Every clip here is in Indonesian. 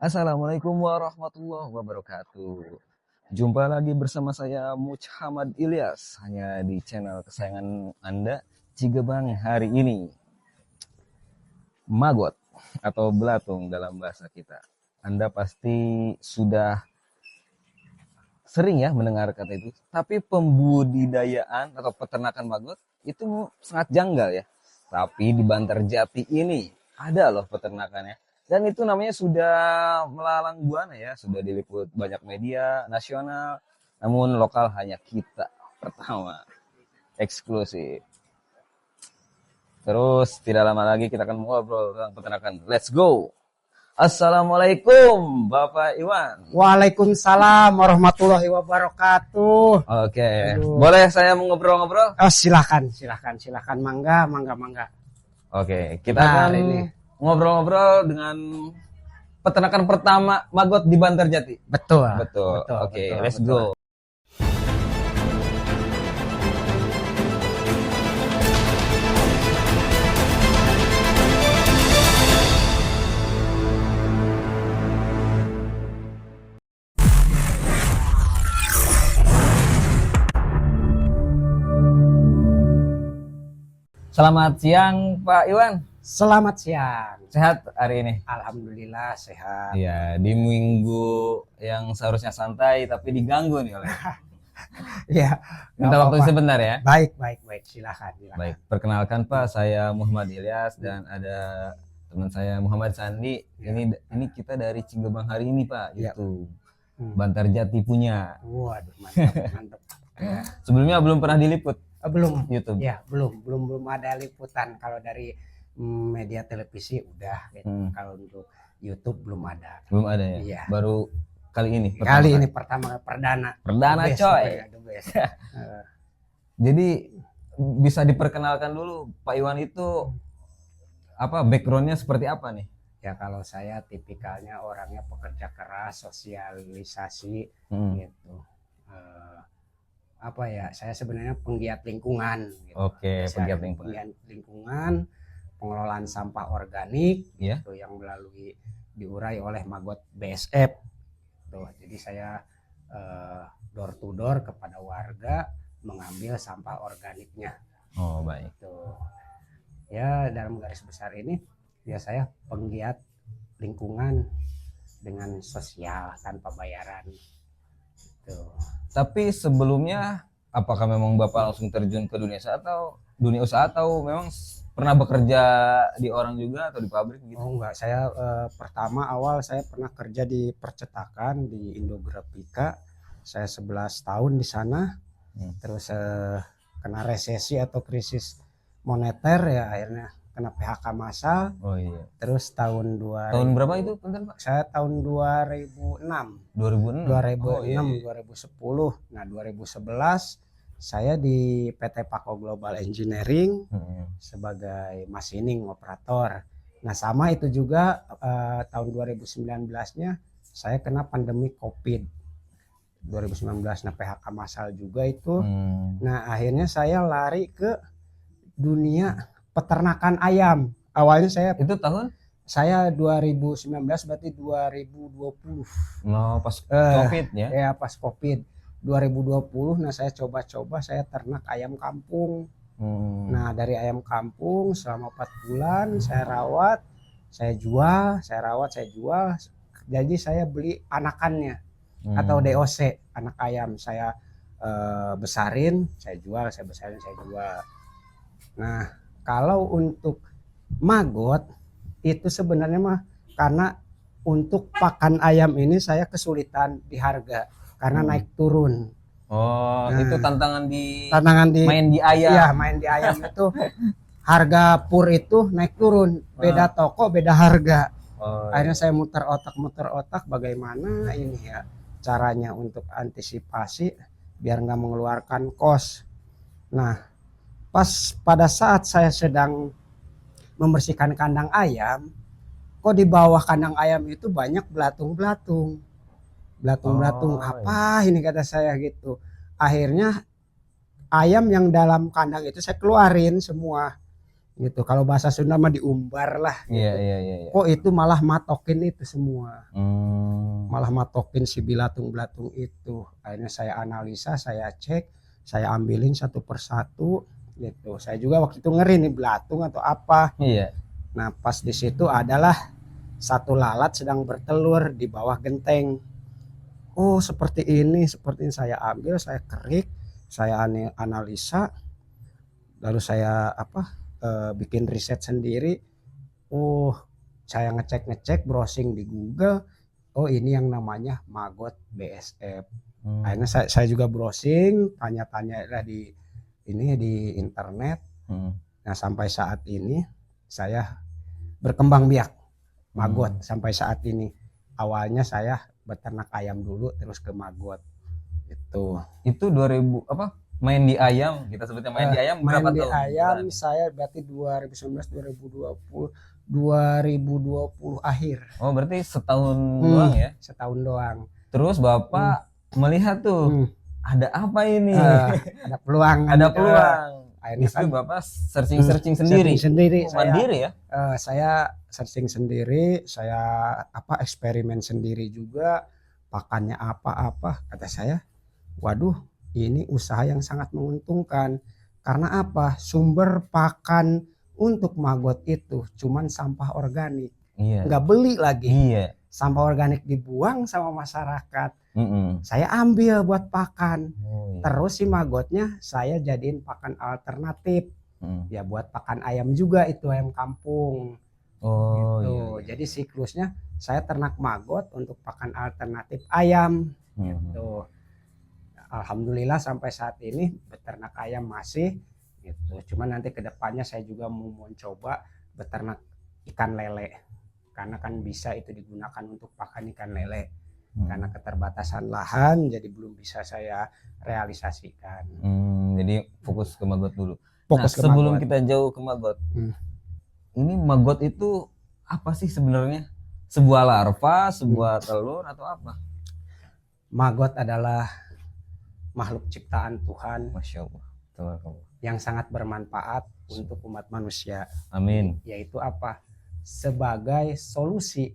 Assalamualaikum warahmatullahi wabarakatuh. Jumpa lagi bersama saya Muhammad Ilyas hanya di channel kesayangan Anda Cigebang hari ini. Magot atau belatung dalam bahasa kita. Anda pasti sudah sering ya mendengar kata itu. Tapi pembudidayaan atau peternakan maggot itu sangat janggal ya. Tapi di Bantarjati ini ada loh peternakannya. Dan itu namanya sudah melalang buana ya, sudah diliput banyak media nasional, namun lokal hanya kita pertama, eksklusif. Terus tidak lama lagi kita akan ngobrol tentang peternakan. Let's go. Assalamualaikum Bapak Iwan. Waalaikumsalam warahmatullahi wabarakatuh. Oke, Aduh. boleh saya ngobrol-ngobrol? Oh, silahkan. Mangga. Oke, kita Nah, akan ini. ngobrol-ngobrol dengan peternakan pertama maggot di Bantarjati. Betul. Betul. Betul, Oke, betul, let's betul. go. Selamat siang Pak Iwan. Selamat siang. Sehat hari ini? Alhamdulillah sehat. Iya, di minggu yang seharusnya santai tapi diganggu nih oleh. Ya, Minta waktu sebentar ya. Baik. Silakan. Baik, perkenalkan Pak, saya Muhammad Ilyas dan ada teman saya Muhammad Sandi. Ya. Ini kita dari Cigebang hari ini Pak, Ya. itu Bantarjati punya. Waduh, mantap. Ya. Sebelumnya belum pernah diliput Belum. YouTube. Ya, belum ada liputan. Kalau dari media televisi udah gitu. Kalau untuk YouTube belum ada. Belum ada ya? Iya. Baru kali ini. Ini pertama perdana. Perdana The best, coy. the best. Jadi bisa diperkenalkan dulu Pak Iwan itu apa backgroundnya seperti apa nih? Ya kalau saya tipikalnya orangnya pekerja keras, sosialisasi gitu. Apa ya? Saya sebenarnya penggiat lingkungan. Gitu. Oke, Saya penggiat lingkungan, pengelolaan sampah organik, ya. gitu, yang melalui diurai oleh Magot BSF. Tuh, jadi saya door to door kepada warga mengambil sampah organiknya. Oh baik. Tuh. Ya dalam garis besar ini ya saya penggiat lingkungan dengan sosial tanpa bayaran. Tuh. Tapi sebelumnya apakah memang Bapak langsung terjun ke dunia usaha atau memang pernah bekerja di orang juga atau di pabrik gitu? Oh enggak, saya pertama awal saya pernah kerja di percetakan di Indografika. Saya 11 tahun di sana. Terus kena resesi atau krisis moneter ya akhirnya kena PHK massal. Oh iya. Terus tahun berapa itu punten Pak? Saya tahun 2006. 2006. 2006, Oh, iya. 2010. Nah, 2011 saya di PT Pako Global Engineering sebagai machining operator. Nah, sama itu juga tahun 2019-nya saya kena pandemi Covid. 2019 nah PHK massal juga itu. Nah, akhirnya saya lari ke dunia peternakan ayam. Awalnya itu tahun saya 2019 berarti 2020. No, pas Covid ya. Ya, pas Covid 2020. Nah, saya coba-coba saya ternak ayam kampung. Nah, dari ayam kampung selama 4 bulan saya rawat, saya jual, Jadi saya beli anakannya atau DOC, anak ayam saya besarin, saya jual, saya besarin, saya jual. Nah, kalau untuk maggot itu sebenarnya mah karena untuk pakan ayam ini saya kesulitan di harga karena naik turun. Oh, Nah, itu tantangan di main di ayam. Iya, main di ayam itu harga pur itu naik turun, beda toko, beda harga. Akhirnya saya muter otak bagaimana ini ya caranya untuk antisipasi biar nggak mengeluarkan kos. Nah, pada saat saya sedang membersihkan kandang ayam, kok di bawah kandang ayam itu banyak belatung apa ini kata saya gitu. Akhirnya ayam yang dalam kandang itu saya keluarin semua. gitu. Kalau bahasa Sunda mah diumbar lah gitu. Iya. Kok itu malah matokin itu semua. Malah matokin si belatung-belatung itu. Akhirnya saya analisa, saya cek, saya ambilin satu persatu gitu. Saya juga waktu itu ngeri nih belatung atau apa. Iya. Nah, pas di situ adalah satu lalat sedang bertelur di bawah genteng. Oh, seperti ini saya ambil, saya kerik, saya analisa, lalu saya bikin riset sendiri. Oh, saya ngecek browsing di Google. Oh, ini yang namanya maggot BSF. Akhirnya saya juga browsing, tanya-tanya lah di internet. Nah, sampai saat ini saya berkembang biak maggot sampai saat ini. Awalnya saya beternak ayam dulu, terus ke maggot. Itu 2000 apa? Main di ayam, kita sebutnya main di ayam berapa tahun? Main di ayam saya berarti 2019 2020 akhir. Oh, berarti setahun doang ya? Setahun doang. Terus Bapak melihat tuh ada apa ini? Ada peluang. Ada peluang. Akhirnya kan Bapak searching sendiri. Mandiri ya? Saya searching sendiri, saya eksperimen sendiri juga, pakannya apa. Kata saya, waduh, ini usaha yang sangat menguntungkan. Karena apa? Sumber pakan untuk maggot itu cuman sampah organik. Iya. Nggak beli lagi. Iya. Sampah organik dibuang sama masyarakat. Saya ambil buat pakan. Terus si maggotnya saya jadiin pakan alternatif. Ya buat pakan ayam juga, itu ayam kampung. Gitu. Iya. Jadi siklusnya saya ternak maggot untuk pakan alternatif ayam. Gitu. Alhamdulillah sampai saat ini beternak ayam masih gitu. Cuman nanti kedepannya saya juga mau mencoba beternak ikan lele. Karena kan bisa itu digunakan untuk pakan ikan lele. Karena keterbatasan lahan jadi belum bisa saya realisasikan. Jadi fokus ke maggot dulu. maggot. Sebelum kita jauh ke maggot, ini maggot itu apa sih sebenarnya? Sebuah larva, sebuah telur atau apa? Maggot adalah makhluk ciptaan Tuhan. Masya Allah. Yang sangat bermanfaat untuk umat manusia. Amin. Yaitu apa? Sebagai solusi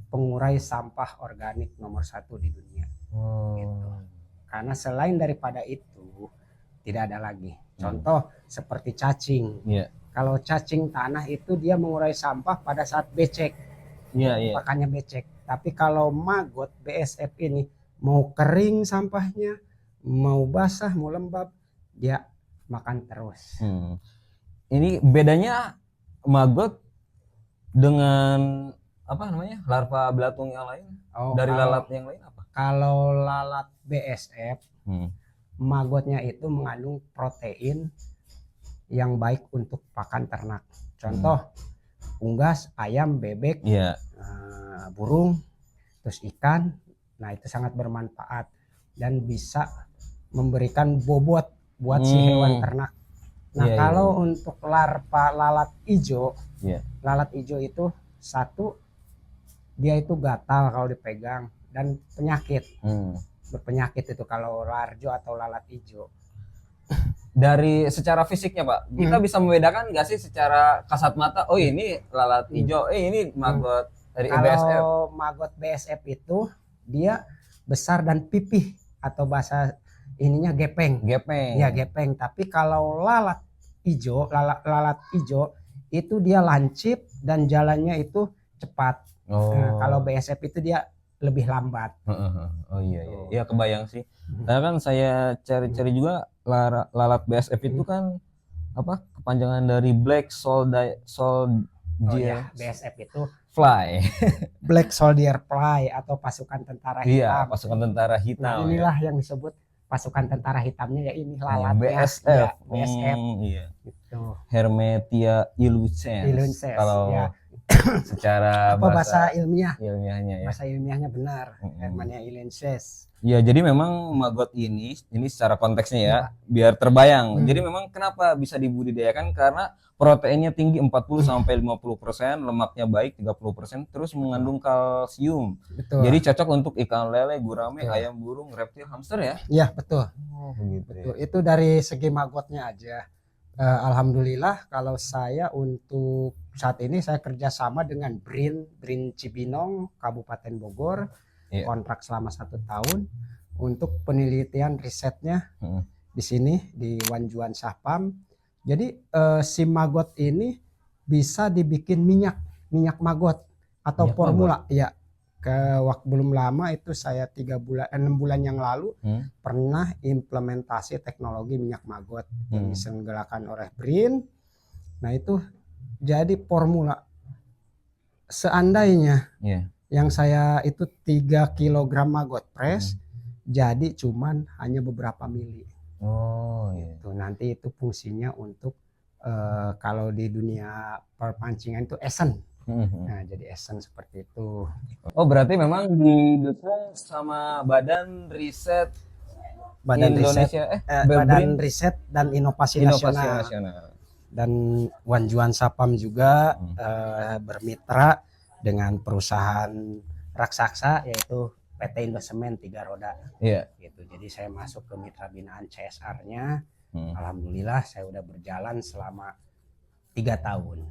pengurai sampah organik nomor 1 di dunia. Gitu. Karena selain daripada itu tidak ada lagi. Contoh seperti cacing. Kalau cacing tanah itu dia mengurai sampah pada saat becek. Pakannya becek. Tapi kalau maggot BSF ini mau kering sampahnya, mau basah, mau lembab, dia makan terus. Ini bedanya maggot dengan larva belatung yang lain? Dari lalat yang lain apa? Kalau lalat BSF, maggotnya itu mengandung protein yang baik untuk pakan ternak. Contoh unggas, ayam, bebek, burung, terus ikan. Nah, itu sangat bermanfaat dan bisa memberikan bobot buat si hewan ternak. Nah, kalau untuk larva lalat hijau, lalat hijau itu satu, dia itu gatal kalau dipegang dan penyakit. Berpenyakit itu kalau larjo atau lalat hijau. Dari secara fisiknya Pak, kita bisa membedakan nggak sih secara kasat mata? Oh ini lalat hijau, ini maggot dari BSF. Kalau maggot BSF itu dia besar dan pipih atau bahasa ininya gepeng. Ya gepeng. Tapi kalau lalat hijau itu dia lancip dan jalannya itu cepat. Nah, kalau BSF itu dia lebih lambat. Oh iya. Ya kebayang sih. Karena kan saya cari-cari juga lalat BSF itu kan kepanjangan dari Black Soldier BSF itu Fly. Black Soldier Fly atau pasukan tentara hitam. Iya, pasukan tentara hitam. Nah, inilah yang disebut pasukan tentara hitamnya, ya ini lalat BSF. BSF. Iya. Gitu. Hermetia illucens. Kalau secara bahasa ilmiahnya ya. Bahasa ilmiahnya benar. Hermetia illucens. Ya, jadi memang maggot ini secara konteksnya ya, biar terbayang. Jadi memang kenapa bisa dibudidayakan, karena proteinnya tinggi 40 sampai 50%, lemaknya baik 30%, terus mengandung kalsium. Betul. Jadi cocok untuk ikan lele, gurame, ayam burung, reptil, hamster ya? Iya, betul. Oh, begitu. Betul. Itu dari segi maggotnya aja. Alhamdulillah kalau saya untuk saat ini saya kerjasama dengan BRIN Cibinong Kabupaten Bogor, kontrak selama 1 tahun untuk penelitian risetnya di sini di Wanjuan Sapam. Jadi si maggot ini bisa dibikin minyak maggot atau Minyak formula maggot. ya. Ke waktu belum lama itu saya 6 bulan yang lalu pernah implementasi teknologi minyak maggot yang diselenggarakan oleh BRIN. Nah itu jadi formula seandainya yang saya itu 3 kilogram maggot press jadi cuman hanya beberapa mili. Itu nanti itu fungsinya untuk kalau di dunia perpancingan itu esen. Nah, jadi essence seperti itu. Oh, berarti memang didukung sama Badan Riset Indonesia, Badan Riset dan Inovasi Nasional. Dan Wanjuan Sapam juga bermitra dengan perusahaan raksasa yaitu PT Indosemen 3 roda. Gitu. Jadi saya masuk ke mitra binaan CSR-nya. Alhamdulillah saya udah berjalan selama 3 tahun.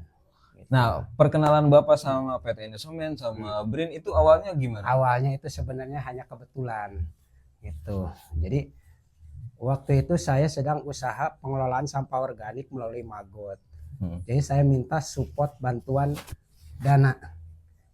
Nah, perkenalan Bapak sama PT Indosemen sama BRIN itu awalnya gimana? Awalnya itu sebenarnya hanya kebetulan gitu. Jadi waktu itu saya sedang usaha pengelolaan sampah organik melalui maggot. Jadi saya minta support bantuan dana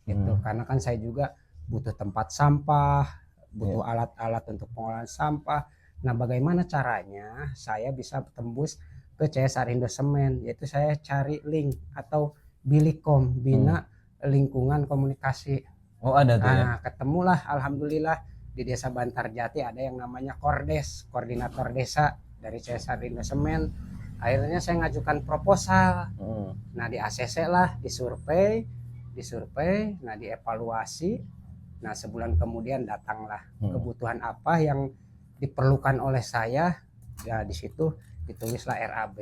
gitu. Karena kan saya juga butuh tempat sampah, butuh alat-alat untuk pengelolaan sampah. Nah, bagaimana caranya saya bisa tembus ke CSR Indosemen? Yaitu saya cari link atau Bilikom, Bina Lingkungan Komunikasi. Oh, ada tuh nah, ketemulah alhamdulillah di Desa Bantarjati ada yang namanya Kordes, koordinator desa dari CSR Indosemen. Akhirnya saya ngajukan proposal. Nah, di ACC lah, disurvei, nah dievaluasi. Nah, sebulan kemudian datanglah kebutuhan apa yang diperlukan oleh saya. Ya, di situ ditulislah RAB.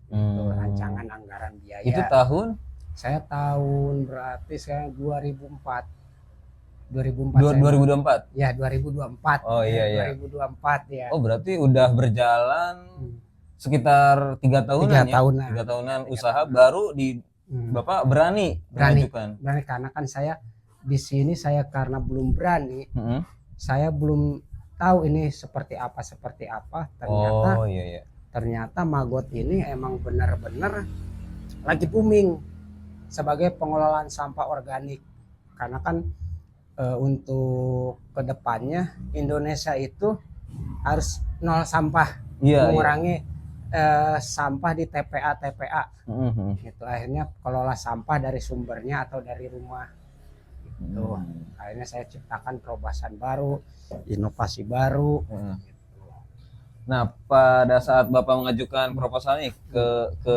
Itu rancangan anggaran biaya. Itu tahun? Saya tahun berarti saya 2004. 2024. Ya, 2024. Oh iya. 2024 ya. Oh, berarti udah berjalan sekitar 3 tahunan 3 tahunan usaha baru di Bapak berani mengajukan. Berani karena kan saya di sini saya karena belum berani. Saya belum tahu ini seperti apa. Ternyata ternyata maggot ini emang benar-benar lagi booming sebagai pengelolaan sampah organik. Karena kan untuk kedepannya Indonesia itu harus nol sampah, mengurangi sampah di TPA gitu. Akhirnya kelola sampah dari sumbernya atau dari rumah gitu. Akhirnya saya ciptakan terobosan baru, inovasi baru gitu. Nah, pada saat Bapak mengajukan proposal nih ke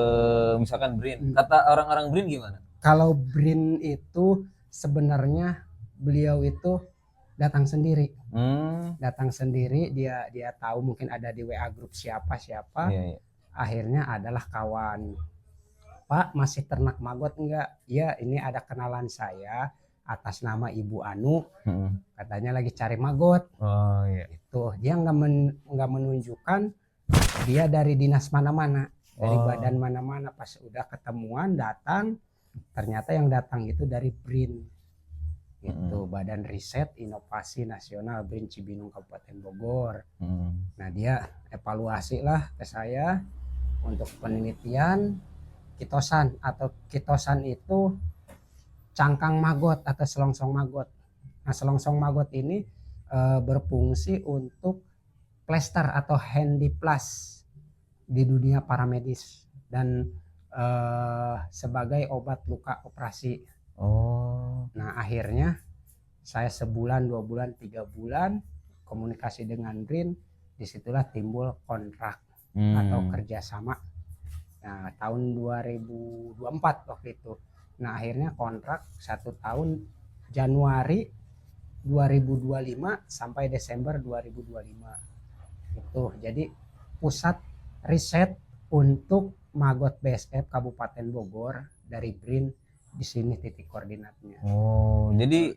misalkan BRIN, kata orang-orang BRIN gimana? Kalau BRIN itu sebenarnya beliau itu datang sendiri. Datang sendiri, dia tahu mungkin ada di WA grup siapa. Akhirnya adalah kawan. Pak, masih ternak maggot enggak? Ya, ini ada kenalan saya atas nama Ibu Anu. Katanya lagi cari maggot. Itu dia nggak menunjukkan dia dari dinas mana-mana, dari badan mana-mana. Pas udah ketemuan datang, ternyata yang datang itu dari BRIN. Itu Badan Riset Inovasi Nasional BRIN Cibinong Kabupaten Bogor. Nah, dia evaluasi lah ke saya untuk penelitian kitosan itu cangkang maggot atau selongsong maggot. Nah, selongsong maggot ini berfungsi untuk plester atau handiplas di dunia paramedis dan sebagai obat luka operasi. Nah, akhirnya saya sebulan, 2 bulan, 3 bulan komunikasi dengan BRIN, disitulah timbul kontrak atau kerjasama. Nah, tahun 2024 waktu itu. Nah, akhirnya kontrak 1 tahun Januari 2025 sampai Desember 2025. Itu jadi pusat riset untuk maggot BSF Kabupaten Bogor dari BRIN. Di sini titik koordinatnya. Jadi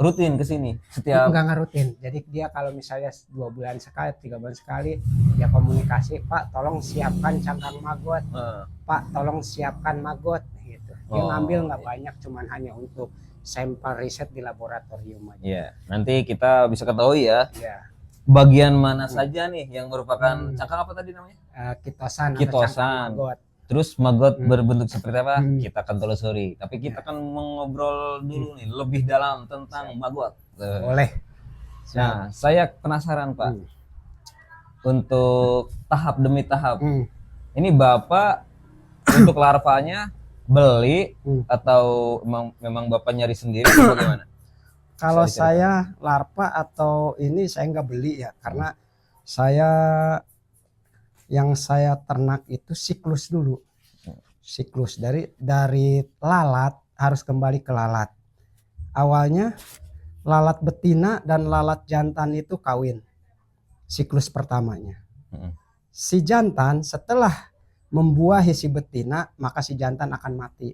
rutin ke sini setiap? Enggak rutin. Jadi dia kalau misalnya 2 bulan sekali, 3 bulan sekali, dia komunikasi, Pak tolong siapkan cangkang maggot, Pak tolong siapkan maggot, gitu. Dia ngambil nggak banyak, cuman hanya untuk sampel riset di laboratorium aja. Iya, nanti kita bisa ketahui ya. Iya. Bagian mana saja nih yang merupakan cangkang apa tadi namanya? Kitosan. Kitosan. Terus maggot berbentuk seperti apa? Kita akan telusuri. Tapi kita akan mengobrol dulu nih lebih dalam tentang maggot. Boleh. Nah, saya penasaran Pak. Untuk tahap demi tahap. Ini Bapak untuk larvanya beli atau memang Bapak nyari sendiri atau bagaimana? Kalau saya larva atau ini saya nggak beli ya, karena yang saya ternak itu siklus dulu. Siklus dari lalat harus kembali ke lalat. Awalnya lalat betina dan lalat jantan itu kawin. Siklus pertamanya. Si jantan setelah membuahi si betina, maka si jantan akan mati.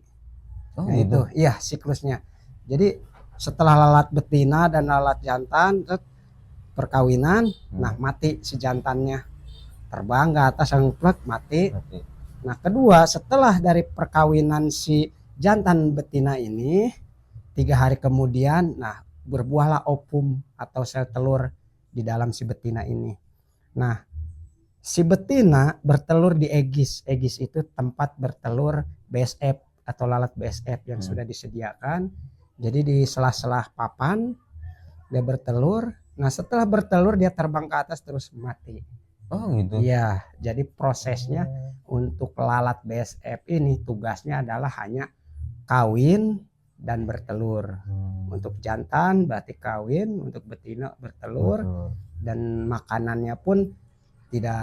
Nah, itu iya siklusnya. Jadi setelah lalat betina dan lalat jantan perkawinan, nah mati si jantannya, terbang ke atas angklek mati. Nah kedua, setelah dari perkawinan si jantan betina ini 3 hari kemudian, nah berbuahlah ovum atau sel telur di dalam si betina ini. Nah si betina bertelur di egis. Egis itu tempat bertelur BSF atau lalat BSF yang sudah disediakan. Jadi di sela-sela papan dia bertelur. Nah setelah bertelur dia terbang ke atas terus mati. Oh gitu. Iya, jadi prosesnya untuk lalat BSF ini tugasnya adalah hanya kawin dan bertelur. Untuk jantan berarti kawin, untuk betina bertelur. Dan makanannya pun tidak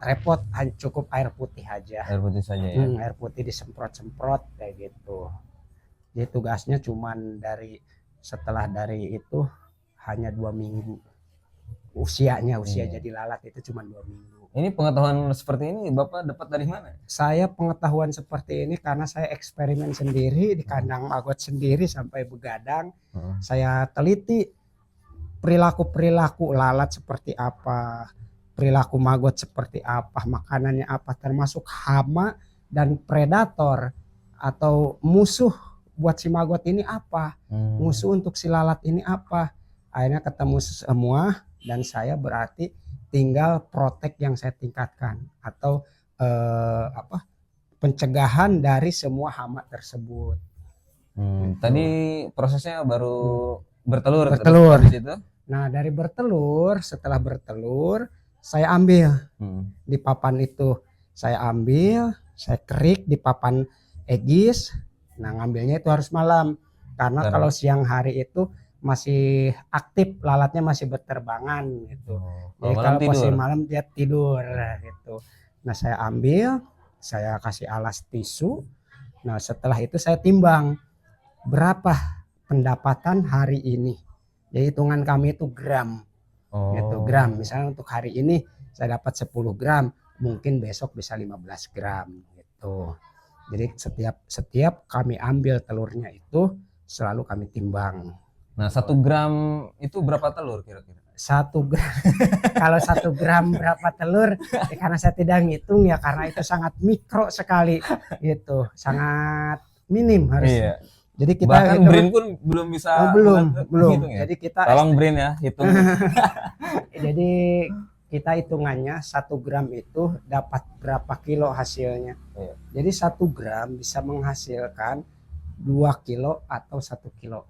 repot, cukup air putih aja. Air putih saja ya. Air putih disemprot-semprot kayak gitu. Jadi tugasnya cuman setelah dari itu hanya 2 minggu. Usia jadi lalat itu cuma 2 minggu. Ini pengetahuan seperti ini Bapak dapat dari mana? Saya pengetahuan seperti ini karena saya eksperimen sendiri di kandang maggot sendiri sampai begadang. Saya teliti perilaku lalat seperti apa, perilaku maggot seperti apa, makanannya apa, termasuk hama dan predator atau musuh buat si maggot ini apa, musuh untuk si lalat ini apa. Akhirnya ketemu semua. Dan saya berarti tinggal protek yang saya tingkatkan atau pencegahan dari semua hama tersebut. Tadi prosesnya baru bertelur. Di situ. Nah dari bertelur, setelah bertelur saya ambil di papan itu, saya ambil, saya kerik di papan egis. Nah ngambilnya itu harus malam karena kalau siang hari itu masih aktif, lalatnya masih berterbangan gitu. Jadi kalau posisi malam dia tidur gitu. Nah saya ambil, saya kasih alas tisu. Nah setelah itu saya timbang berapa pendapatan hari ini. Jadi hitungan kami itu gram. Gitu, gram. Misalnya untuk hari ini saya dapat 10 gram, mungkin besok bisa 15 gram gitu. Jadi setiap kami ambil telurnya itu selalu kami timbang. Nah 1 gram itu berapa telur kira-kira? 1 gram. Kalau 1 gram berapa telur? Karena saya tidak ngitung ya, karena itu sangat mikro sekali gitu, sangat minim harus. Iya. Jadi kita bahkan Brin pun belum bisa. Belum. Ya? Jadi kita tolong Brin ya hitung. Jadi kita hitungannya 1 gram itu dapat berapa kilo hasilnya. Iya. Jadi 1 gram bisa menghasilkan 2 kilo atau 1 kilo.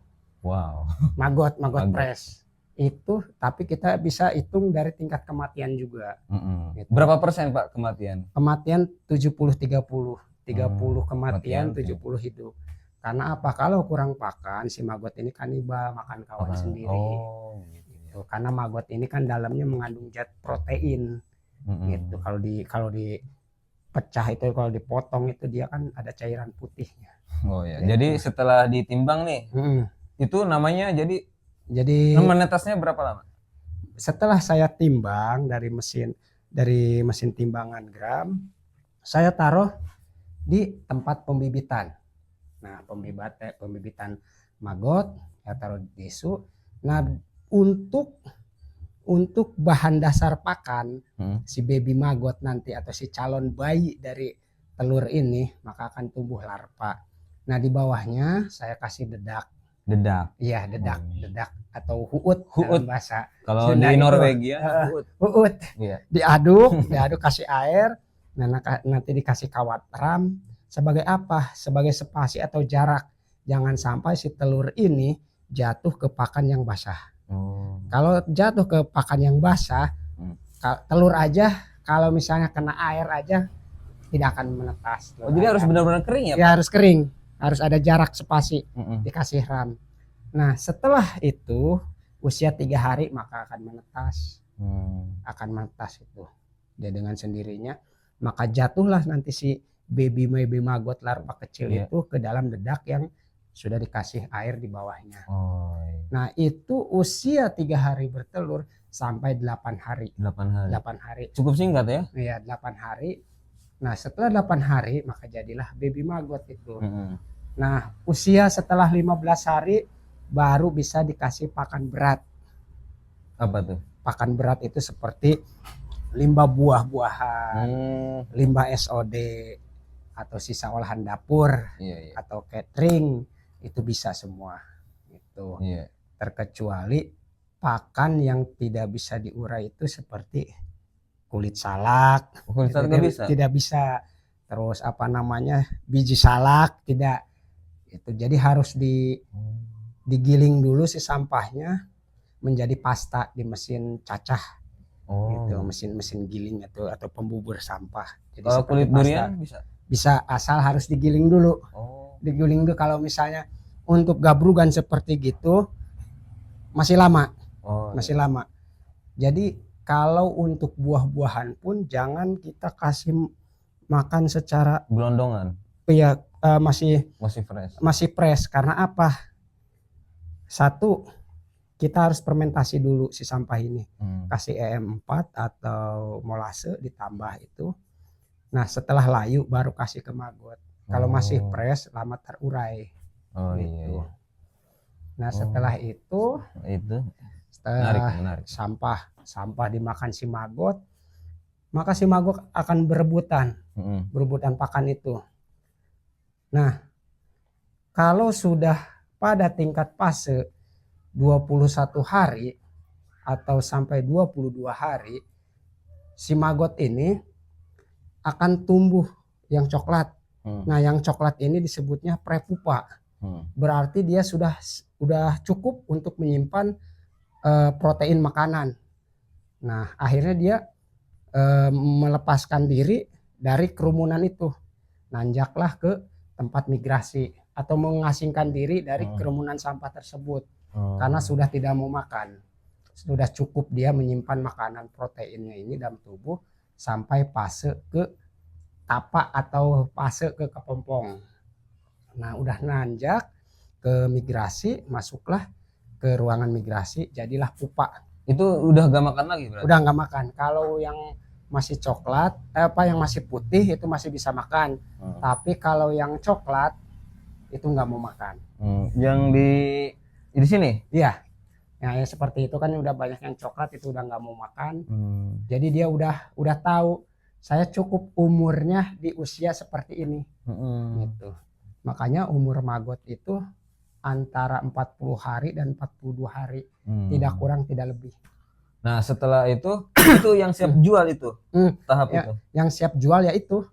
Wow. Maggot press itu, tapi kita bisa hitung dari tingkat kematian juga. Gitu. Berapa persen Pak kematian? Kematian 70-30. 30 kematian, 70 hidup. Karena apa? Kalau kurang pakan si maggot ini kanibal, makan kawan sendiri. Gitu. Karena maggot ini kan dalamnya mengandung zat protein. Gitu. Kalau dipecah itu, kalau dipotong itu dia kan ada cairan putihnya. Oh ya. Gitu. Jadi setelah ditimbang nih, itu namanya jadi menetasnya berapa lama? Setelah saya timbang dari mesin timbangan gram, saya taruh di tempat pembibitan. Nah, pembibitan maggot, saya taruh di tisu. Nah, untuk bahan dasar pakan si baby maggot nanti atau si calon bayi dari telur ini maka akan tumbuh larva. Nah, di bawahnya saya kasih dedak. Dedak. Iya, dedak atau huut dalam bahasa. Kalau di Norwegia huut. Iya. Diaduk kasih air. Nah, nanti dikasih kawat ram sebagai apa? Sebagai spasi atau jarak. Jangan sampai si telur ini jatuh ke pakan yang basah. Kalau jatuh ke pakan yang basah, telur aja kalau misalnya kena air aja tidak akan menetas. Jadi harus benar-benar kering ya, Pak? Ya, harus kering. Harus ada jarak spasi, dikasih ram. Nah, setelah itu usia 3 hari maka akan menetas. Akan menetas itu. Dia dengan sendirinya maka jatuhlah nanti si baby maggot larva kecil itu ke dalam dedak yang sudah dikasih air di bawahnya. Nah, itu usia 3 hari bertelur sampai 8 hari. 8 hari. Cukup singkat ya? Iya, 8 hari. Nah, setelah 8 hari maka jadilah baby maggot itu. Nah, usia setelah 15 hari baru bisa dikasih pakan berat. Apa tuh? Pakan berat itu seperti limbah buah-buahan, limbah SOD, atau sisa olahan dapur, atau catering, itu bisa semua. Itu. Terkecuali pakan yang tidak bisa diurai itu seperti kulit salak, tidak bisa. Terus apa namanya, biji salak tidak. Itu jadi harus digiling dulu si sampahnya menjadi pasta di mesin cacah. Gitu, mesin giling atau pembubur sampah. Jadi kalau kulit durian bisa asal harus digiling dulu. Digiling dulu. Kalau misalnya untuk gabrugan seperti gitu masih lama. Masih lama. Jadi kalau untuk buah-buahan pun jangan kita kasih makan secara gelondongan. Iya, masih fresh. Masih fresh karena apa? Satu, kita harus fermentasi dulu si sampah ini. Kasih EM4 atau molase ditambah itu. Nah, setelah layu baru kasih ke maggot. Kalau masih fresh lama terurai. Gitu. Nah, setelah itu setelah sampah dimakan si maggot, maka si maggot akan berebutan pakan itu. Nah, kalau sudah pada tingkat fase 21 hari atau sampai 22 hari, si maggot ini akan tumbuh yang coklat. Nah, yang coklat ini disebutnya prepupa. Berarti dia sudah cukup untuk menyimpan protein makanan. Nah, akhirnya dia melepaskan diri dari kerumunan itu. Nanjaklah ke tempat migrasi atau mengasingkan diri dari kerumunan sampah tersebut. Karena sudah tidak mau makan. Sudah cukup dia menyimpan makanan proteinnya ini dalam tubuh sampai fase ke tapak atau fase ke kepompong. Nah, udah nanjak ke migrasi, masuklah ke ruangan migrasi, jadilah pupa. Itu udah gak makan lagi berarti? Udah gak makan. Kalau yang masih coklat, yang masih putih itu masih bisa makan. Tapi kalau yang coklat itu nggak mau makan. Yang di sini? Iya. Ya, seperti itu kan udah banyak yang coklat itu udah nggak mau makan. Jadi dia udah tahu saya cukup umurnya di usia seperti ini. Gitu. Makanya umur maggot itu antara 40 hari dan 42 hari. Tidak kurang, tidak lebih. Nah, setelah itu yang siap jual itu tahap itu. Yang siap jual ya itu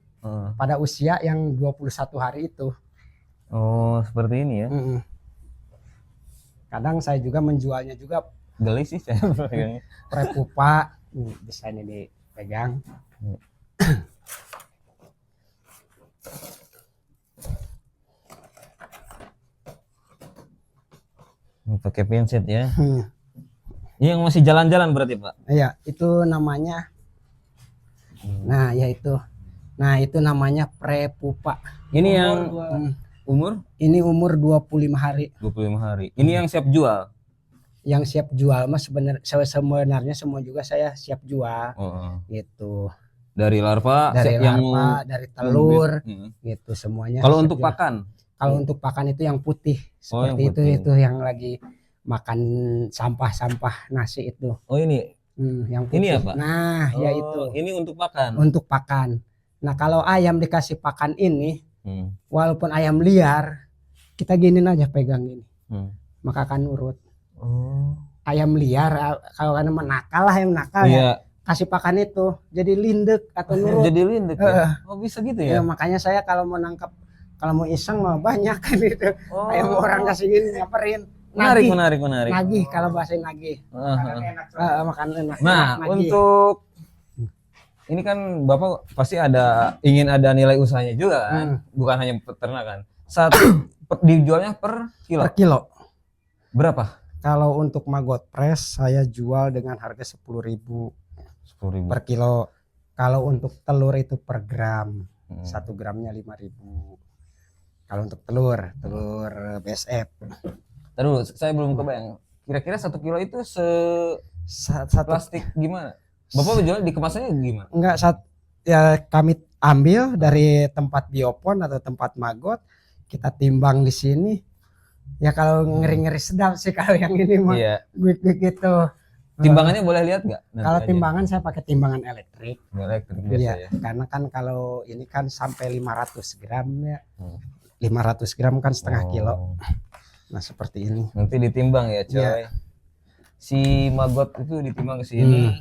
pada usia yang 21 hari itu. Oh, seperti ini ya. Kadang saya juga menjualnya juga. Geli sih saya pegangnya. Prepupa, bisa ini dipegang. Pakai pinset ya. Yang masih jalan-jalan berarti, Pak? Iya, itu namanya. Nah, ya itu. Nah, itu namanya prepupa. Ini yang umur? Ini umur 25 hari. 25 hari. Ini yang siap jual. Yang siap jual mas sebenarnya semua juga saya siap jual. Gitu. Dari larva, dari telur, gitu semuanya. Kalau untuk pakan? Kalau untuk pakan itu yang putih yang seperti putih. itu yang lagi makan sampah-sampah nasi itu. Oh ini Yang ini putih. ya Pak? Nah, ya itu Ini untuk pakan. untuk pakan. Nah, kalau ayam dikasih pakan ini, walaupun ayam liar, kita giniin aja pegang ini, maka akan nurut. Ayam liar kalau kan menakal lah, ayam nakal ya, kasih pakan itu jadi lindek atau nurut. Jadi lindek ya? Oh bisa gitu ya? Makanya saya kalau mau nangkap, kalau mau iseng mah banyak kan itu. Ayam orang kasih gini nyamperin. Menarik. Nagih kalau bahasa nagih. Makan enak. Nah, untuk ini kan Bapak pasti ingin ada nilai usahanya juga kan? Bukan hanya peternakan. Satu dijualnya per kilo. Per kilo. Berapa? Kalau untuk maggot fresh saya jual dengan harga 10.000 per kilo. Kalau untuk telur itu per gram. 1 gramnya 5.000. Kalau untuk telur BSF. Terus saya belum kebayang. Kira-kira 1 kilo itu plastik gimana? Bapak jual di kemasannya gimana? Enggak, ya kami ambil dari tempat biopon atau tempat maggot, kita timbang di sini. Ya kalau ngeri-ngeri sedap sih kalau yang ini mah. Gwik-gwik gitu. Timbangannya boleh lihat nggak? Kalau timbangan saya pakai timbangan elektrik. Elektrik biasa ya. Karena kan kalau ini kan sampai 500 gram ya. 500 gram kan setengah kilo. Nah seperti ini. Nanti ditimbang ya coy. Si maggot itu ditimbang ke sini.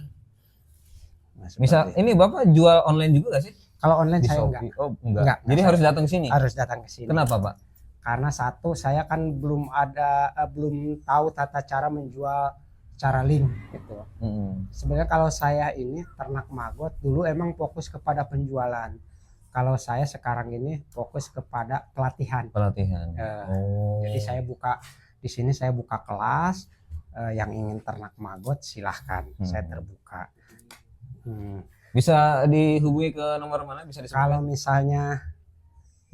Nah, misal ini Bapak jual online juga gak sih? Kalau online di saya Shopee? enggak. Enggak. Jadi harus datang ke sini. Harus datang ke sini. Kenapa Pak? Karena satu, saya kan belum tahu tata cara menjual secara link gitu. Sebenarnya kalau saya ini ternak maggot dulu emang fokus kepada penjualan. Kalau saya sekarang ini fokus kepada pelatihan. Jadi saya buka di sini, saya buka kelas, yang ingin ternak maggot silahkan, saya terbuka. Bisa dihubungi ke nomor mana? Bisa disebutkan? Kalau misalnya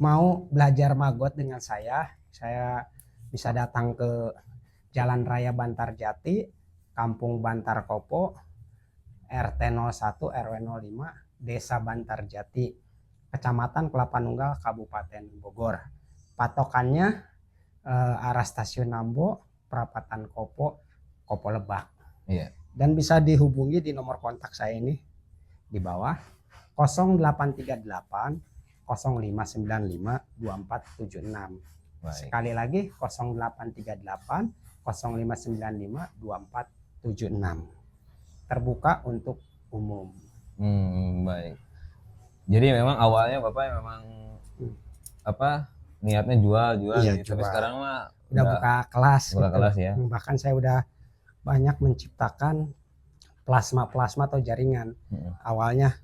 mau belajar maggot dengan saya bisa datang ke Jalan Raya Bantar Jati, Kampung Bantar Kopo, RT 01 RW 05, Desa Bantar Jati, Kecamatan Kelapa Nunggal, Kabupaten Bogor. Patokannya arah Stasiun Nambo, Perapatan Kopo Lebak. Dan bisa dihubungi di nomor kontak saya ini di bawah 0838 0595 2476. Sekali lagi 0838 0595 2476. Terbuka untuk umum. Baik. Jadi memang awalnya Bapak memang niatnya jual gitu. Tapi sekarang mah udah buka kelas. Kelas ya. Bahkan saya udah banyak menciptakan plasma atau jaringan. Awalnya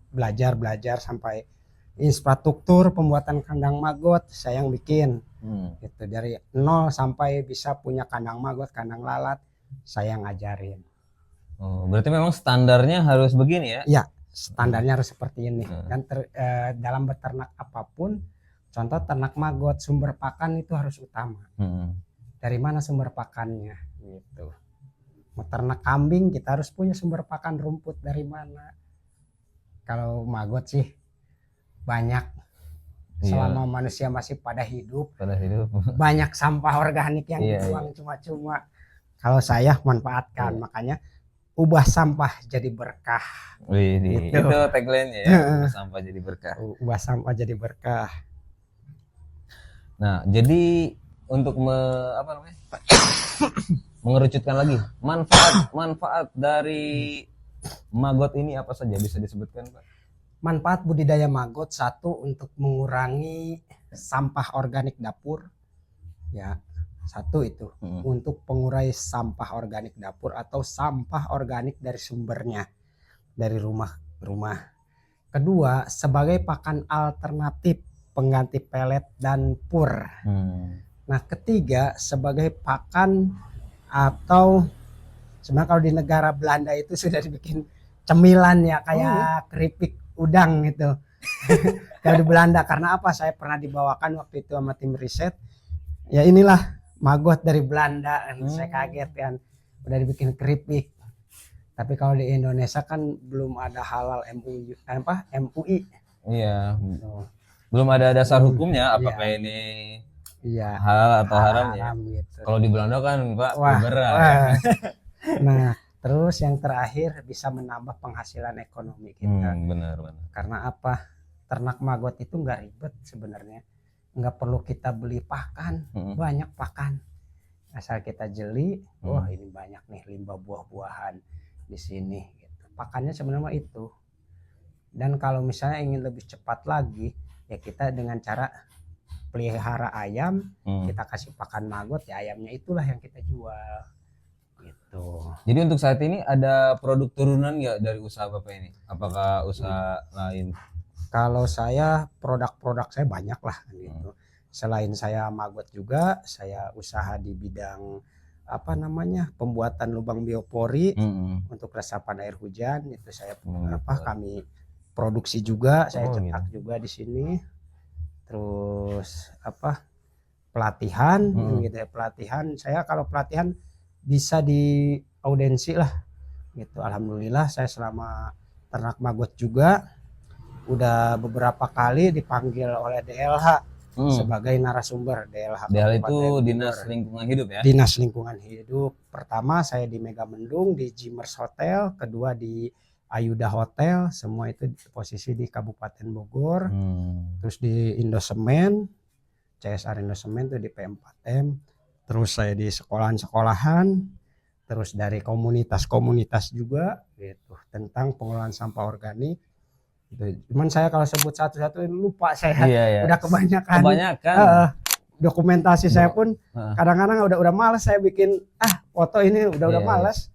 belajar sampai infrastruktur pembuatan kandang maggot saya yang bikin. Gitu, dari nol sampai bisa punya kandang maggot, kandang lalat saya ngajarin. Berarti memang standarnya harus begini ya? Ya, standarnya harus seperti ini. Dan dalam beternak apapun, contoh ternak maggot, sumber pakan itu harus utama. Dari mana sumber pakannya? Gitu. Mau ternak kambing kita harus punya sumber pakan rumput dari mana. Kalau maggot sih banyak, selama manusia masih pada hidup banyak sampah organik yang dibuang cuma-cuma. Kalau saya manfaatkan, makanya ubah sampah jadi berkah. Gitu. Itu tagline-nya ya, ubah sampah jadi berkah. Ubah sampah jadi berkah. Nah, jadi untuk mengerucutkan lagi manfaat dari maggot ini apa saja, bisa disebutkan Pak? Manfaat budidaya maggot, satu, untuk mengurangi sampah organik dapur. Ya, satu itu untuk pengurai sampah organik dapur atau sampah organik dari sumbernya, dari rumah. Kedua, sebagai pakan alternatif pengganti pelet dan pur. Nah, ketiga, sebagai pakan atau sebenarnya kalau di negara Belanda itu sudah dibikin cemilan ya, kayak keripik udang gitu. Kalau di Belanda, karena apa? Saya pernah dibawakan waktu itu sama tim riset. Ya inilah maggot dari Belanda. Saya kaget kan, udah dibikin keripik. Tapi kalau di Indonesia kan belum ada halal MUI. Iya. Belum ada dasar hukumnya Iya. apakah ini Iya, halal atau haram ya. haram gitu. Kalau di Belanda kan Pak Wah, berat. wah. Nah, terus yang terakhir bisa menambah penghasilan ekonomi kita. Benar. Karena apa? Ternak maggot itu nggak ribet sebenarnya. Nggak perlu kita beli pakan, banyak pakan. Asal kita jeli, wah ini banyak nih limbah buah-buahan di sini. Gitu. Pakannya sebenarnya itu. Dan kalau misalnya ingin lebih cepat lagi, ya kita dengan cara pelihara ayam, kita kasih pakan maggot, ya ayamnya itulah yang kita jual. Gitu. Jadi untuk saat ini ada produk turunan nggak dari usaha Bapak ini? Apakah usaha lain? Kalau saya produk-produk saya banyak lah gitu. Selain saya maggot juga, saya usaha di bidang apa namanya pembuatan lubang biopori untuk resapan air hujan. Itu saya kami produksi juga, saya cetak juga di sini. Terus apa pelatihan gitu ya, pelatihan saya kalau pelatihan bisa di audensi lah gitu. Alhamdulillah saya selama ternak maggot juga udah beberapa kali dipanggil oleh DLH sebagai narasumber. DLH itu Dinas Lingkungan Hidup ya. Dinas Lingkungan Hidup. Pertama saya di Megamendung di Jimers Hotel, kedua di Ayuda Hotel, semua itu posisi di Kabupaten Bogor. Terus di Indosemen, CSR Indosemen itu di P4M. Terus saya di sekolahan-sekolahan, terus dari komunitas-komunitas juga gitu tentang pengelolaan sampah organik. Gitu. Cuman saya kalau sebut satu-satu lupa saya. Iya. Udah kebanyakan. Dokumentasi saya pun kadang-kadang udah malas saya bikin foto ini udah malas.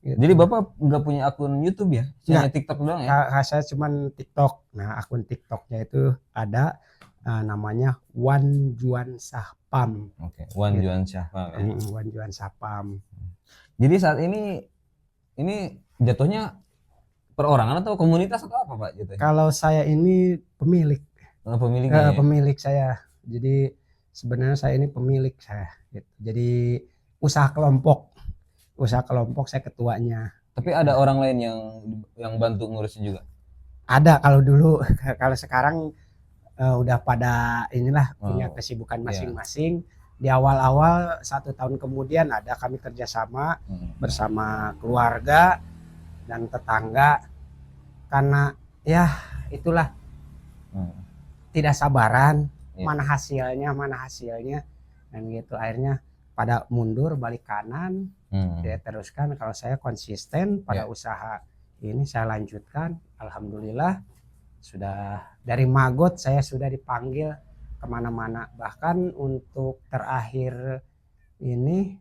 Gitu. Jadi Bapak nggak punya akun YouTube ya? Hanya TikTok doang ya? Saya cuman TikTok. Nah, akun TikToknya itu ada namanya Wan Juan Sahpam. Oke, Wan Juan Sahpam ya. Wan Juan Sahpam. Jadi saat ini jatuhnya perorangan atau komunitas atau apa Pak jatuhnya? Kalau saya ini pemilik. Pemilik saya. Jadi sebenarnya saya ini pemilik saya. Gitu. Jadi usaha kelompok saya ketuanya. Tapi ada orang lain yang bantu ngurusin juga? Ada kalau dulu. Kalau sekarang udah pada inilah punya kesibukan masing-masing. Di awal-awal 1 tahun kemudian ada kami kerjasama bersama keluarga dan tetangga. Karena ya itulah tidak sabaran mana hasilnya dan gitu akhirnya pada mundur balik kanan. Saya teruskan, kalau saya konsisten pada usaha ini saya lanjutkan. Alhamdulillah sudah dari maggot saya sudah dipanggil kemana-mana, bahkan untuk terakhir ini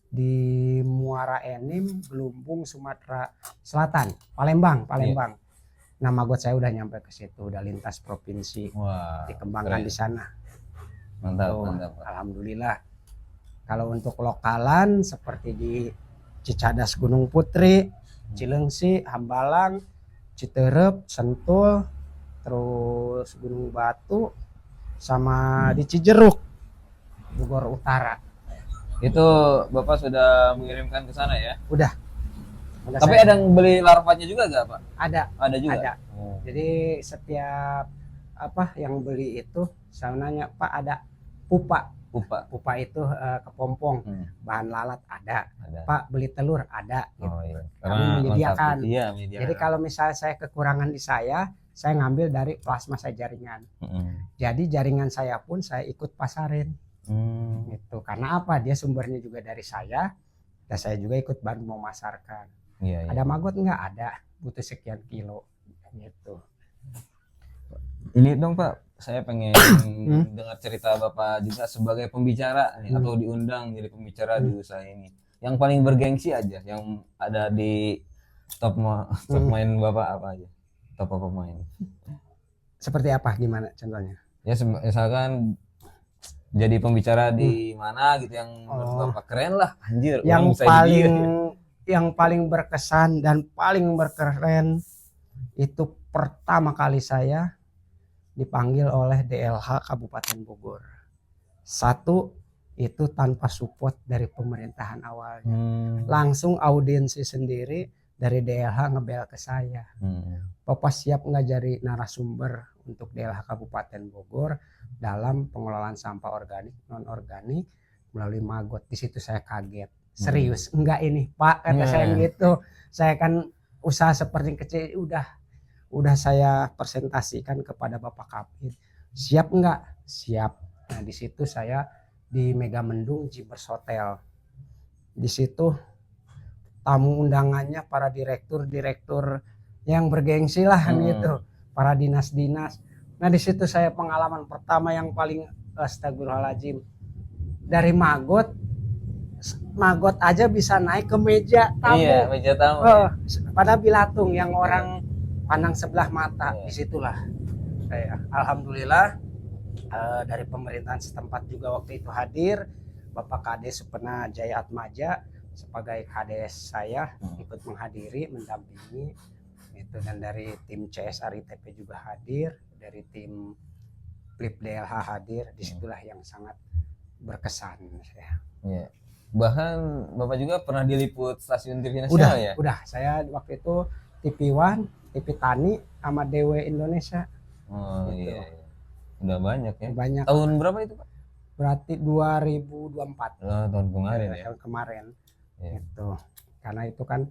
di Muara Enim, Gelumpung, Sumatera Selatan, Palembang. Nah maggot saya udah nyampe ke situ, udah lintas provinsi. Dikembangkan di sana. Mantap. Alhamdulillah. Kalau untuk lokalan seperti di Cicadas Gunung Putri, Cilengsi, Hambalang, Citerep, Sentul, terus Gunung Batu, sama di Cijeruk, Bogor Utara. Itu Bapak sudah mengirimkan ke sana ya? Udah Tapi ada yang beli larvanya juga nggak Pak? Ada juga? Ada. Jadi setiap yang beli itu saya nanya, Pak ada pupa itu kepompong, bahan lalat ada. Pak beli telur ada gitu. Kami menyediakan. Jadi kalau misalnya saya kekurangan di saya ngambil dari plasma saya jaringan. Jadi jaringan saya pun saya ikut pasarin gitu. Karena apa, dia sumbernya juga dari saya dan saya juga ikut bantu memasarkan. Ada maggot nggak? Ada, butuh sekian kilo gitu. Ini dong Pak, saya pengen dengar cerita Bapak juga sebagai pembicara nih, atau diundang jadi pembicara di usaha ini. Yang paling bergengsi aja, yang ada di top main Bapak apa aja? Top apa main? Seperti apa? Gimana contohnya? Ya misalkan jadi pembicara di mana gitu yang menurut Bapak keren lah, anjir. Yang paling berkesan dan paling berkeren itu pertama kali saya dipanggil oleh DLH Kabupaten Bogor. Satu, itu tanpa support dari pemerintahan awalnya. Langsung audiensi sendiri dari DLH ngebel ke saya. Bapak siap nggak jadi narasumber untuk DLH Kabupaten Bogor dalam pengelolaan sampah organik non organik melalui Magot. Di situ saya kaget. Serius enggak ini Pak, kata saya gitu. Saya kan usaha seperti kecil udah saya presentasikan kepada Bapak Kapit. Siap enggak? Siap. Nah di situ saya di Megamendung Jibers Hotel. Di situ tamu undangannya para direktur yang bergengsi lah gitu, para dinas-dinas. Nah di situ saya pengalaman pertama yang paling astagfirullahaladzim, dari Magot aja bisa naik ke meja tamu. Iya, meja tamu. Pada Bilatung yang orang pandang sebelah mata. Disitulah saya alhamdulillah dari pemerintahan setempat juga waktu itu hadir. Bapak Kades Supena Jaya Atmaja sebagai kades saya ikut menghadiri, mendampingi itu, dan dari tim CSR ITP juga hadir, dari tim Plip DLH hadir. Disitulah yang sangat berkesan saya. Iya. Bahkan Bapak juga pernah diliput stasiun TV nasional ya? Udah, saya waktu itu TV One, TV Tani sama DW Indonesia. Oh gitu. Iya. Udah banyak ya. Banyak. Tahun berapa itu Pak? Berarti 2024. Oh, tahun kemarin ya. Tahun kemarin. Itu karena itu kan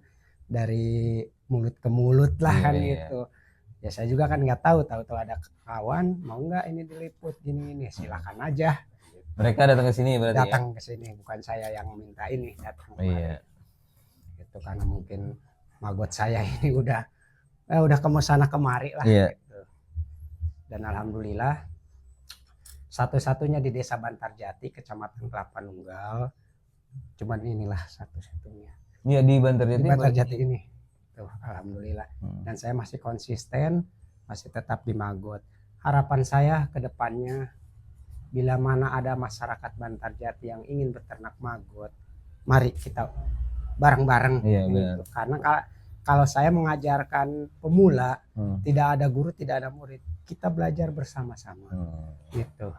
dari mulut ke mulut lah kan gitu. Ya saya juga kan nggak tahu ada kawan mau nggak ini diliput gini silakan aja. Mereka datang ke sini berarti. Datang ke sini, bukan saya yang minta ini datang. Itu karena mungkin Magot saya ini udah sana kemari lah gitu. Dan alhamdulillah satu-satunya di Desa Bantarjati, Kecamatan Kelapa Nunggal. Cuman inilah satu-satunya. Iya di Bantarjati. Di Bantarjati ini. Tuh, alhamdulillah. Dan saya masih konsisten, masih tetap di Magot. Harapan saya ke depannya bila mana ada masyarakat Bantarjati yang ingin beternak Magot, mari kita bareng-bareng gitu. Karena kalau saya mengajarkan pemula, tidak ada guru, tidak ada murid. Kita belajar bersama-sama. Gitu.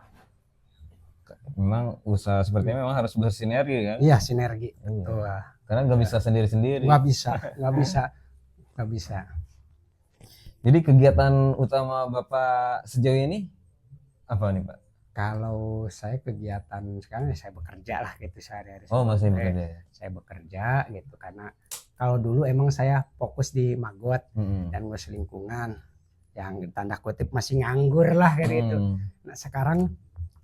Memang usaha seperti ini memang harus bersinergi kan? Iya, sinergi. Karena nggak bisa sendiri-sendiri. Nggak bisa. Jadi kegiatan utama Bapak sejauh ini apa nih Pak? Kalau saya kegiatan sekarang ya saya bekerja lah gitu sehari-hari. Oh masih bekerja ya? Saya bekerja gitu karena kalau dulu emang saya fokus di Magot dan ngurus lingkungan yang tanda kutip masih nganggur lah kayak gitu. Nah sekarang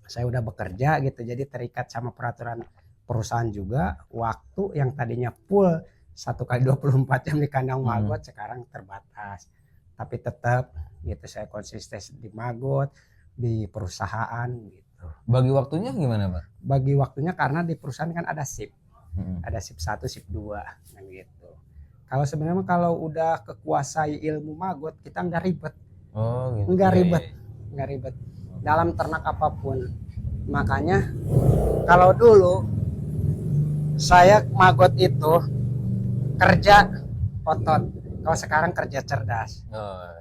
saya udah bekerja gitu, jadi terikat sama peraturan perusahaan juga. Waktu yang tadinya full 1x24 jam di kandang Magot sekarang terbatas. Tapi tetap gitu saya konsisten di Magot, di perusahaan gitu. Bagi waktunya gimana Pak? Bagi waktunya karena di perusahaan kan ada shift. Ada shift 1, shift 2 kan gitu. Kalau sebenarnya kalau udah kekuasai ilmu Magot kita nggak ribet. Oh gitu. Nggak ribet. Dalam ternak apapun. Makanya kalau dulu saya Magot itu kerja otot, kalau sekarang kerja cerdas.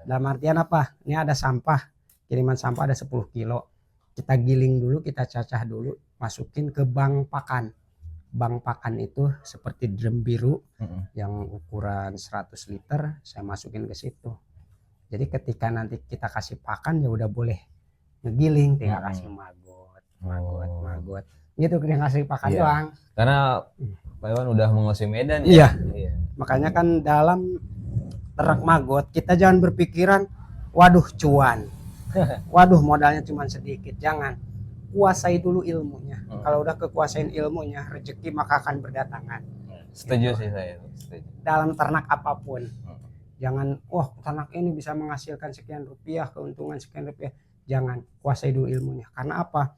Dalam artian apa? Ini ada sampah, kiriman sampah ada 10 kilo, kita giling dulu, kita cacah dulu, masukin ke bank pakan. Bank pakan itu seperti drum biru yang ukuran 100 liter, saya masukin ke situ. Jadi ketika nanti kita kasih pakan ya udah boleh ngegiling, tinggal kasih Magot. Gitu yang kasih pakan doang. Karena Pak Iwan udah menguasai medan ya. Iya. Makanya kan dalam ternak Magot kita jangan berpikiran waduh cuan. Waduh modalnya cuma sedikit, jangan. Kuasai dulu ilmunya. Kalau udah kekuasain ilmunya, rezeki maka akan berdatangan. Setuju sih saya. Dalam ternak apapun. Jangan, ternak ini bisa menghasilkan sekian rupiah, keuntungan sekian rupiah. Jangan, kuasai dulu ilmunya. Karena apa?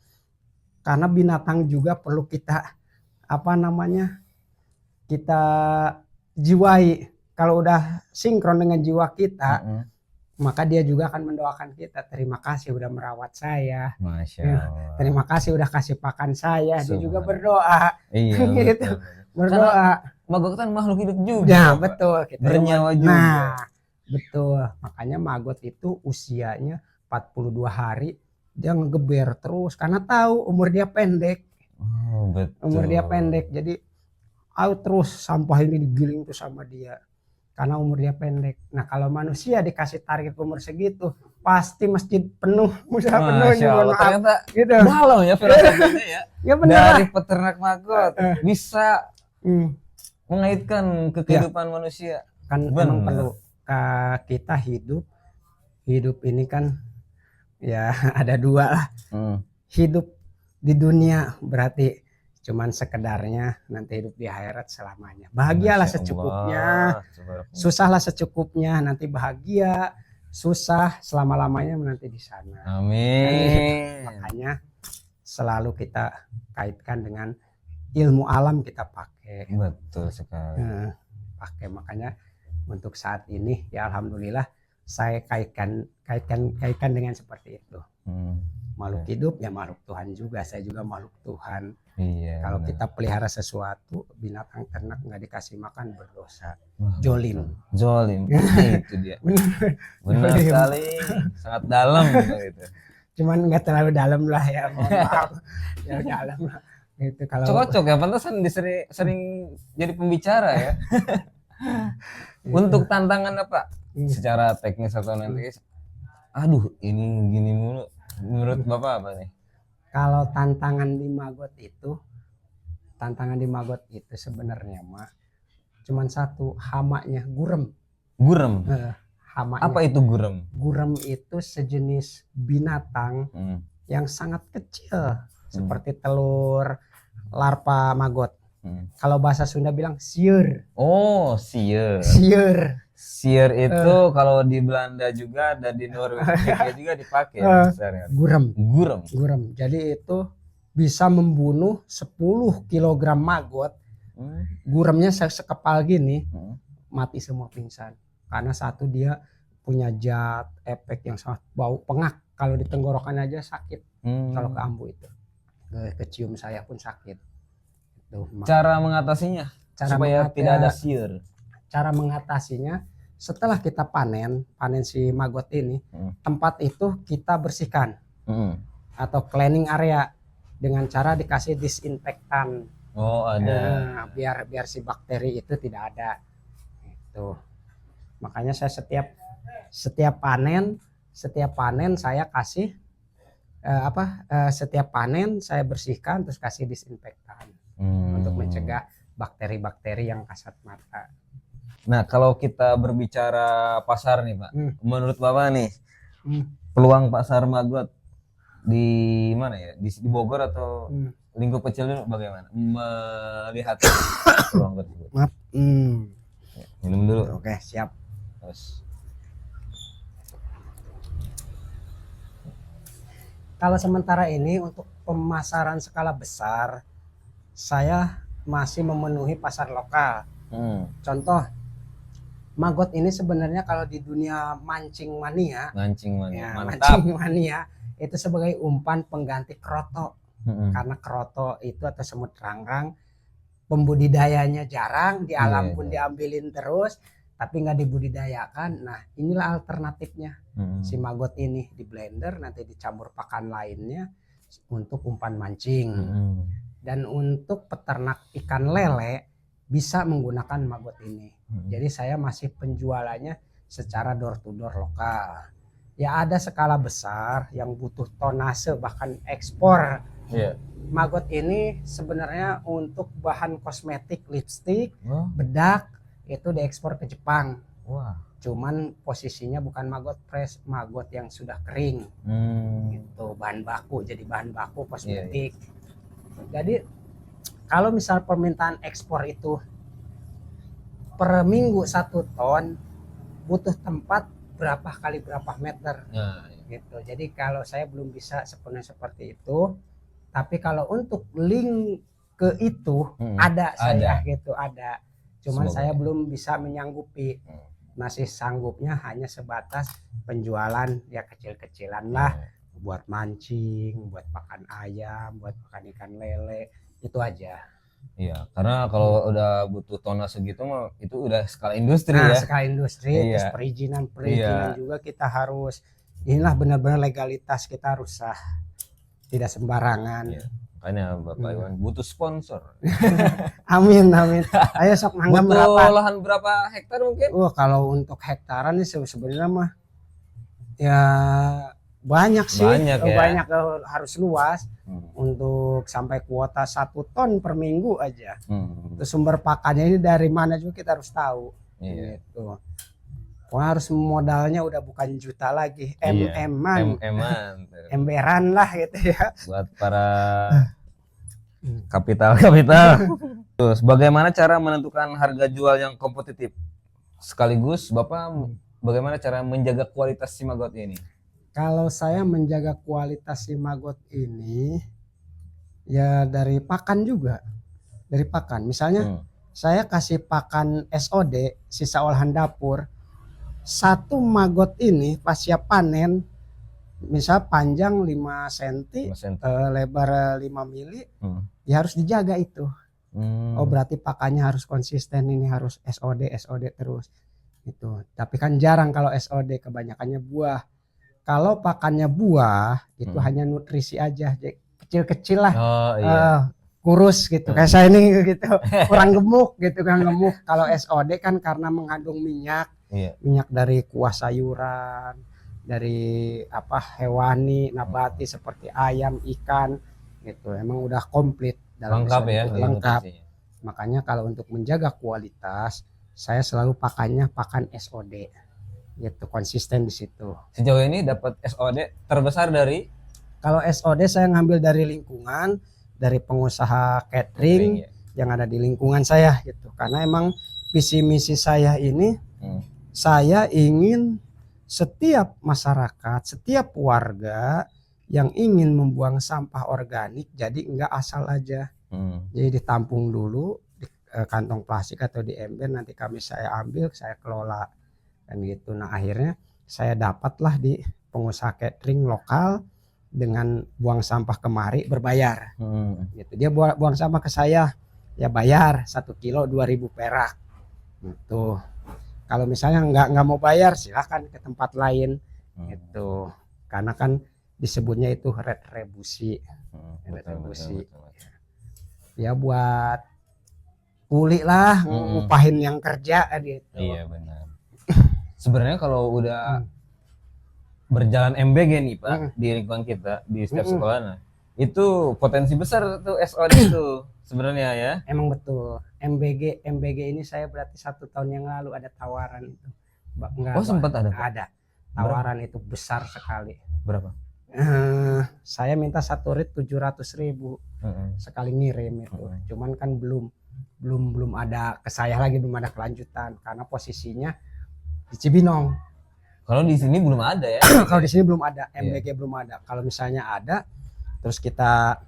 Karena binatang juga perlu kita kita jiwai. Kalau udah sinkron dengan jiwa kita, maka dia juga akan mendoakan kita. Terima kasih udah merawat saya. Masya Allah. Terima kasih udah kasih pakan saya. Dia juga berdoa. Iya. Gitu. Berdoa. Magot kan makhluk hidup juga. Ya betul. Bernyawa juga. Nah betul. Makanya Magot itu usianya 42 hari. Dia ngegeber terus karena tahu umur dia pendek. Betul. Umur dia pendek, jadi terus sampah ini digiling tuh sama dia. karena umur dia pendek. Nah kalau manusia dikasih target umur segitu, pasti masjid penuh, musola penuh. Masya Allah, ternyata gitu. dalam ya filosofinya ya. Ya bener Dari lah. peternak maggot bisa Hmm. mengaitkan ke kehidupan manusia. Kan emang perlu kita hidup ini kan ya ada dua lah. Hidup di dunia berarti cuman sekedarnya, nanti hidup di akhirat selamanya. Bahagialah secukupnya, susahlah secukupnya, nanti bahagia, susah selama-lamanya nanti di sana. Amin. Makanya selalu kita kaitkan dengan ilmu alam, kita pakai. Betul sekali. Pakai, makanya untuk saat ini ya alhamdulillah saya kaitkan dengan seperti itu. Makhluk hidup ya makhluk Tuhan juga, saya juga makhluk Tuhan. Iya, kalau kita pelihara sesuatu, binatang ternak nggak dikasih makan, berdosa. Jolim. Itu dia. Benar sekali, sangat dalam gitu. Cuman nggak terlalu dalam lah ya, mohon maaf. Ya dalam lah. Itu kalau cocok ya, pantasan sering jadi pembicara ya. Untuk tantangan apa? Secara teknis atau nanti, aduh ini gini mulu. Menurut Bapak apa nih? Kalau tantangan di Magot itu sebenarnya mah cuman satu, hamanya gurem. Hamanya. Apa itu gurem? Gurem itu sejenis binatang yang sangat kecil, seperti telur larva maggot. Kalau bahasa Sunda bilang sieur. Oh, sieur. Sieur itu kalau di Belanda juga dan di Norwegia juga dipakai. Gurem. Jadi itu bisa membunuh 10 kg maggot. Guremnya sekepal gini, mati semua, pingsan. Karena satu, dia punya zat efek yang sangat bau pengak. Kalau di tenggorokan aja sakit. Kalau ke ambu itu, kecium saya pun sakit. Tuh, cara mengatasinya supaya tidak ada sieur. Cara mengatasinya, setelah kita panen si maggot ini, tempat itu kita bersihkan atau cleaning area dengan cara dikasih disinfektan. Oh, ada. Biar si bakteri itu tidak ada. Itu. Makanya saya setiap panen saya kasih setiap panen saya bersihkan terus kasih disinfektan untuk mencegah bakteri-bakteri yang kasat mata. Nah, kalau kita berbicara pasar nih Pak, menurut Bapak nih, peluang pasar maggot di mana ya? Di Bogor atau lingkup kecil dulu bagaimana? Melihat peluang tersebut. Maaf. Ya, minum dulu. Oke, siap. Terus. Kalau sementara ini untuk pemasaran skala besar, saya masih memenuhi pasar lokal. Contoh, maggot ini sebenarnya kalau di dunia mancing mania, itu sebagai umpan pengganti kroto. Karena kroto itu atau semut rangkang pembudidayanya jarang, di alam pun diambilin terus, tapi nggak dibudidayakan. Nah, inilah alternatifnya. Si maggot ini di blender, nanti dicampur pakan lainnya untuk umpan mancing. Dan untuk peternak ikan lele bisa menggunakan maggot ini. Jadi saya masih penjualannya secara door to door lokal. Ya ada skala besar yang butuh tonase bahkan ekspor. Maggot ini sebenarnya untuk bahan kosmetik, lipstik, bedak itu diekspor ke Jepang. Cuman posisinya bukan maggot fresh, maggot yang sudah kering. Gitu, bahan baku, jadi bahan baku kosmetik. Jadi kalau misal permintaan ekspor itu per minggu 1 ton, butuh tempat berapa kali berapa meter. Gitu. Jadi kalau saya belum bisa sepenuhnya seperti itu, tapi kalau untuk link ke itu ada. Gitu, ada. Cuman saya belum bisa menyanggupi. Masih sanggupnya hanya sebatas penjualan ya kecil-kecilan lah, buat mancing, buat pakan ayam, buat pakan ikan lele, itu aja. Iya, karena kalau udah butuh tona segitu mah itu udah skala industri ya. Skala industri, terus perizinan juga kita harus, inilah benar-benar legalitas kita harus sah, tidak sembarangan. Makanya Bapak Iwan butuh sponsor. Amin, amin. Ayo sok nanggam Butuh berapa? lahan berapa hektar mungkin? Wah, kalau untuk hektaran nih sebenarnya mah ya banyak sih. Banyak ya. Banyak, harus luas. Untuk sampai kuota 1 ton per minggu aja. Terus sumber pakannya ini dari mana juga kita harus tahu. Iya. Gitu. Wah, harus modalnya udah bukan juta lagi, MM-an, emberan lah gitu ya. Buat para kapital. Terus bagaimana cara menentukan harga jual yang kompetitif? Sekaligus Bapak bagaimana cara menjaga kualitas si maggot ini? Kalau saya menjaga kualitas si maggot ini ya dari pakan juga. Dari pakan. Misalnya saya kasih pakan SOD, sisa olahan dapur. 1 maggot ini pas siap panen, misal panjang 5 cm, lebar 5 mili, ya harus dijaga itu. Oh berarti pakannya harus konsisten, ini harus SOD terus. Itu. Tapi kan jarang kalau SOD, kebanyakannya buah. Kalau pakannya buah, itu hanya nutrisi aja, kecil-kecil lah. Oh, iya. Kurus gitu. Kayak saya ini gitu, kurang gemuk gitu kan, gemuk. Kalau SOD kan karena mengandung minyak. Iya. Minyak dari kuah sayuran, dari hewani, nabati seperti ayam, ikan gitu. Emang udah komplit dalam lengkap ya, lengkap. Makanya kalau untuk menjaga kualitas, saya selalu pakannya pakan SOD. Gitu, konsisten di situ. Sejauh ini dapat SOD terbesar dari? Kalau SOD saya ngambil dari lingkungan, dari pengusaha catering yang ada di lingkungan saya gitu. Karena emang visi misi saya ini saya ingin setiap masyarakat, setiap warga yang ingin membuang sampah organik, jadi enggak asal aja. Jadi ditampung dulu di kantong plastik atau di ember, nanti saya ambil, saya kelola kan gitu. Nah akhirnya saya dapatlah di pengusaha catering lokal dengan buang sampah kemari berbayar. Gitu. Dia buang sampah ke saya, ya bayar 1 kilo 2.000 perak. Gitu. Kalau misalnya nggak mau bayar, silahkan ke tempat lain. Gitu. Karena kan disebutnya itu retribusi. Retribusi. Ya buat kuli lah, ngupahin yang kerja gitu. Iya benar. Sebenarnya kalau udah berjalan MBG nih Pak, di lingkungan kita, di setiap sekolah, itu potensi besar tuh SOD itu sebenarnya ya. Emang betul. MBG ini saya berarti 1 tahun yang lalu ada tawaran itu. Sempat ada? Ada. Tawaran itu besar sekali. Berapa? Saya minta 1 rit 700.000 sekali ngirim itu. Cuman kan belum ada ke saya lagi, belum ada kelanjutan karena posisinya di Cibinong. Kalau di sini belum ada ya? Kalau di sini belum ada, MBG belum ada. Kalau misalnya ada, terus kita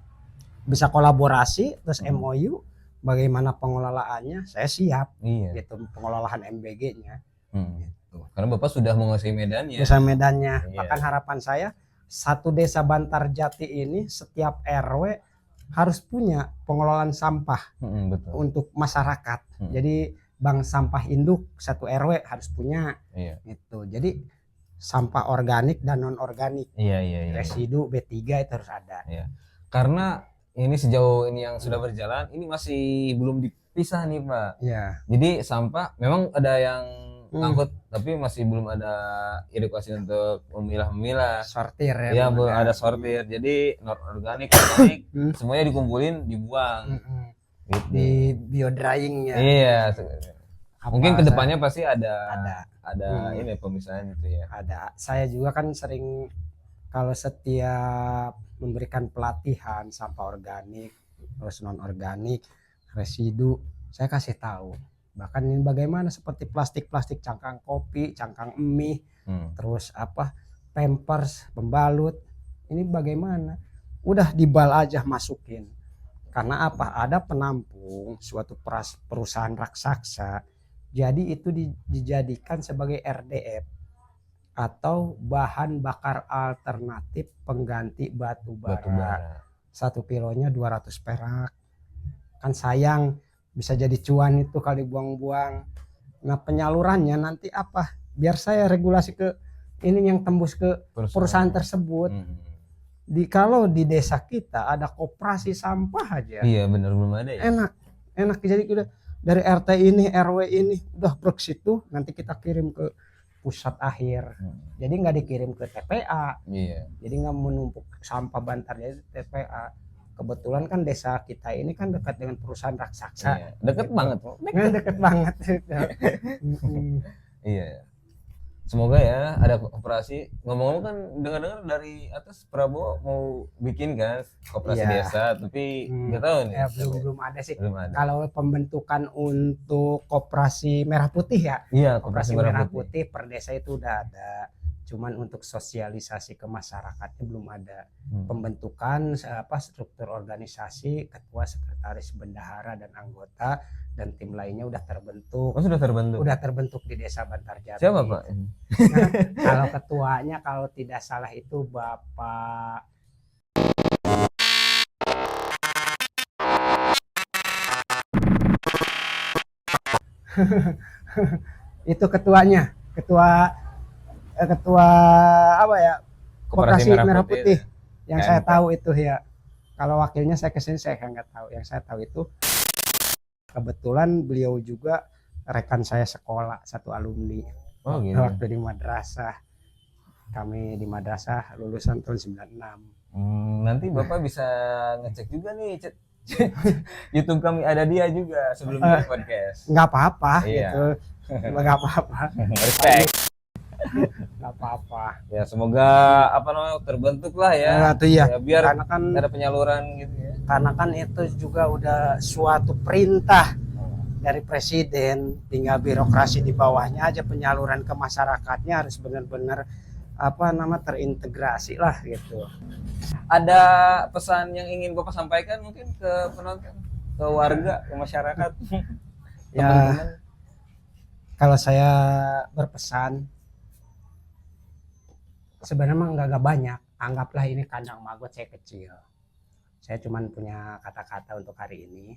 bisa kolaborasi, terus MOU, bagaimana pengelolaannya, saya siap. Gitu, pengelolaan MBG-nya. Gitu. Karena Bapak sudah menguasai medannya. Bahkan harapan saya, 1 desa Bantarjati ini setiap RW harus punya pengelolaan sampah untuk masyarakat. Jadi bank sampah induk 1 RW harus punya. Gitu. Jadi sampah organik dan non organik. Residu B3 itu harus ada. Karena ini sejauh ini yang sudah berjalan, ini masih belum dipisah nih Pak. Jadi sampah memang ada yang angkut, tapi masih belum ada edukasi untuk memilah-milah. Sortir ya. Iya, belum ada sortir. Jadi non organik, organik semuanya dikumpulin, dibuang. Gitu. Di biodrying ya. Iya. Mungkin kedepannya pasti ada ini pemisahan itu ya. Ada. Saya juga kan sering kalau setiap memberikan pelatihan sampah organik, terus non organik, residu, saya kasih tahu. Bahkan ini bagaimana seperti plastik cangkang kopi, cangkang mie, terus pampers, pembalut. Ini bagaimana? Udah dibal aja masukin. Karena ada penampung suatu perusahaan raksasa. Jadi itu dijadikan sebagai RDF atau bahan bakar alternatif pengganti batu bara. 1 kilonya 200 perak. Kan sayang, bisa jadi cuan itu kalau dibuang-buang. Nah penyalurannya nanti Biar saya regulasi ke ini yang tembus ke perusahaan tersebut. kalau di desa kita ada koperasi sampah aja. Iya benar, belum ada ya. Enak jadi udah dari RT ini RW ini udah brek situ, nanti kita kirim ke pusat akhir. Jadi nggak dikirim ke TPA. Iya. Jadi nggak menumpuk sampah Bantar jadi TPA. Kebetulan kan desa kita ini kan dekat dengan perusahaan raksasa. Iya. Deket gitu. banget. Deket banget. Iya. Semoga ya ada koperasi. Ngomong-ngomong kan dengar-dengar dari atas Prabowo mau bikin kan koperasi Iya. desa, tapi nggak tahu nih. Ya, belum ada sih. Belum ada. Kalau pembentukan untuk koperasi merah putih ya. Iya, Koperasi merah putih per desa itu udah ada. Cuman untuk sosialisasi ke masyarakatnya belum ada. Pembentukan struktur organisasi, ketua, sekretaris, bendahara dan anggota dan tim lainnya udah terbentuk. Oh, sudah terbentuk. Udah terbentuk di Desa Bantarjati. Siapa, Pak? Nah, kalau ketuanya kalau tidak salah itu Bapak itu ketuanya, ketua apa ya, Koperasi Merah Putih yang saya tahu itu ya. Kalau wakilnya saya kesini saya nggak tahu. Yang saya tahu itu kebetulan beliau juga rekan saya sekolah, satu alumni. Oh, gitu. Waktu di madrasah, kami di madrasah lulusan tahun 96. Nanti Bapak bisa ngecek juga nih YouTube kami, ada dia juga sebelum di podcast. Nggak apa-apa Iya. gitu. Nggak apa-apa. Respect. Nggak apa-apa. Ya semoga terbentuk lah ya. Nah, itu ya. Biar karena kan ada penyaluran gitu ya. Karena kan itu juga udah suatu perintah dari presiden, tinggal birokrasi di bawahnya aja penyaluran ke masyarakatnya harus benar-benar terintegrasi lah gitu. Ada pesan yang ingin Bapak sampaikan mungkin ke penonton, ke warga, ke masyarakat? Ya, kalau saya berpesan sebenarnya nggak banyak. Anggaplah ini kandang maggot saya kecil. Saya cuma punya kata-kata untuk hari ini.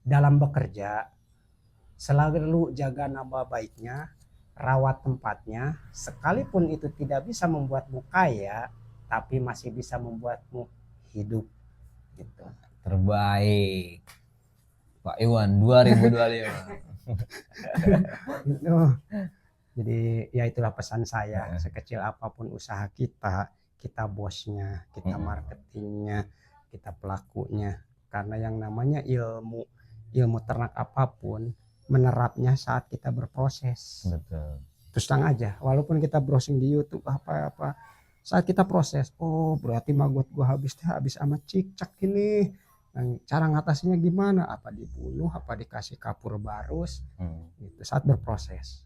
Dalam bekerja, selalu jaga nama baiknya, rawat tempatnya, sekalipun itu tidak bisa membuatmu kaya, tapi masih bisa membuatmu hidup. Gitu. Terbaik, Pak Iwan 2025. Gitu. Jadi ya itulah pesan saya. Sekecil apapun usaha kita, kita bosnya, kita marketingnya, kita pelakunya. Karena yang namanya ilmu ternak apapun, menerapnya saat kita berproses. Betul. Terus terang aja, walaupun kita browsing di YouTube apa-apa, saat kita proses, oh berarti maggot gua habis sama cicak ini. Dan cara ngatasinya gimana? Apa dibunuh, apa dikasih kapur barus? Gitu, saat berproses.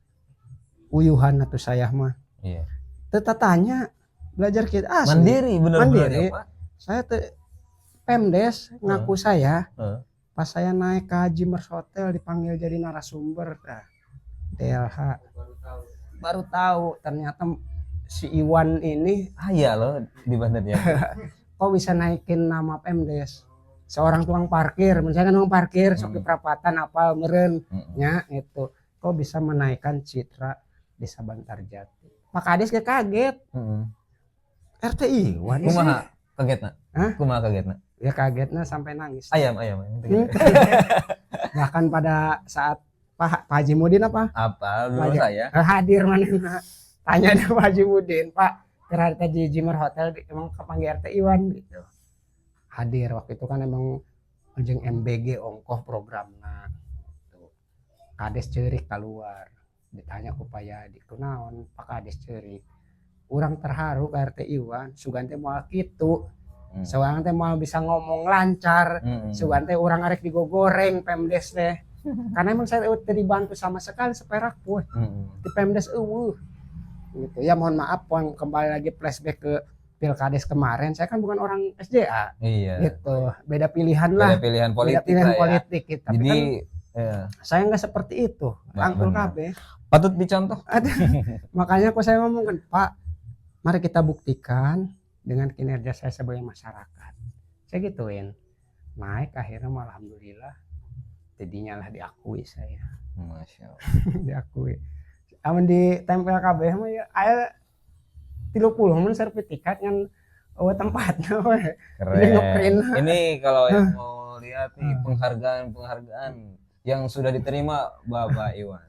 Uyuhan atau saya mah. Iya. Tanya belajar kita mandiri, benar-benar mandiri. Ya, Pak? Saya Pemdes ngaku saya. Pas saya naik ke Haji Mers Hotel dipanggil jadi narasumber, DLH. Baru tahu ternyata si Iwan ini ya loh di Banten ya. Kok bisa naikin nama Pemdes? Seorang tukang parkir, misalkan tukang parkir, sok di perapatan apa meren, nya itu. Kok bisa menaikkan citra Desa Bantarjati? Pak Kades kaget. RT Iwan sih. Kumaha kagetna? Kumaha kagetna? Ya kagetnya sampai nangis. Ayam. Bahkan pada saat Pak Haji Mudin apa dulu saya hadir mana tanya ada Pak Haji Mudin, Pak kereta di Jimmer Hotel emang kepanggil RT Iwan gitu. Hadir waktu itu kan emang jeung MBG ongkoh programna gitu. Kades ceurik keluar ditanya ku Payadi kunaon Pak Kades ceurik, urang terharu ke RT Iwan sugan teh moal kitu. Seorang teh mau bisa ngomong lancar, sugan teh urang arek digogoreng Pemdes teh. Karena emang saya tidak dibantu sama sekali seperak pun di Pemdes gitu ya. Mohon maaf kembali lagi flashback ke Pilkades kemarin, saya kan bukan orang SJA. Iya. Gitu, beda pilihan lah. Beda pilihan politik. Beda pilihan politik gitu. Tapi jadi kan, saya nggak seperti itu. Rangkul KB. Patut dicontoh. Makanya aku saya ngomongkan, Pak, mari kita buktikan dengan kinerja saya sebagai masyarakat. Saya gituin. Naik akhirnya alhamdulillah. Jadinya lah diakui saya. Masya Allah. Diakui. Amun di tempel KB mah ya aya 30 mun sertifikat kan Oh tempatnya weh. Keren. Jadi ngeprint. Ini kalau yang mau lihat nih penghargaan yang sudah diterima Bapak Iwan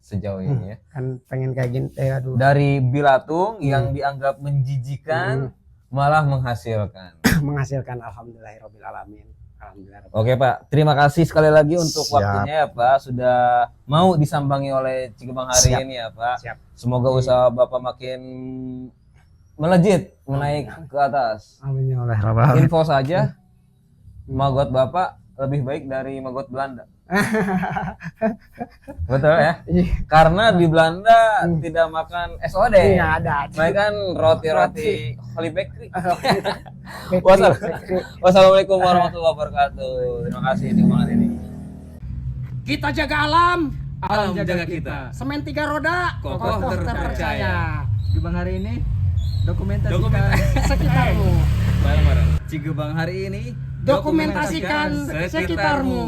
sejauh ini ya. Kan pengen kayak gini teh, aduh. Dari bilatung yang dianggap menjijikan malah menghasilkan. Menghasilkan, alhamdulillahirabbil alamin. Alhamdulillah. Oke Pak, terima kasih sekali lagi untuk Siap. waktunya ya Pak, sudah mau disambangi oleh Cigebang hari Siap. ini ya Pak. Siap. Semoga usaha Bapak makin melejit, menaik ke atas. Amin ya Allah. Info saja, maggot Bapak lebih baik dari maggot Belanda. Betul ya? Karena di Belanda tidak makan SOD. Iya ada. Mereka kan roti-roti Holy Bakery. Bakery. Wassalamualaikum warahmatullahi wabarakatuh. Terima kasih banget ini. Kita jaga alam, Alam jaga kita. semen 3 roda, Kokoh terpercaya. Cigebang hari ini dokumentasikan sekitarmu. Bareng-bareng. Cigebang hari ini Dokumentasikan sekitarmu.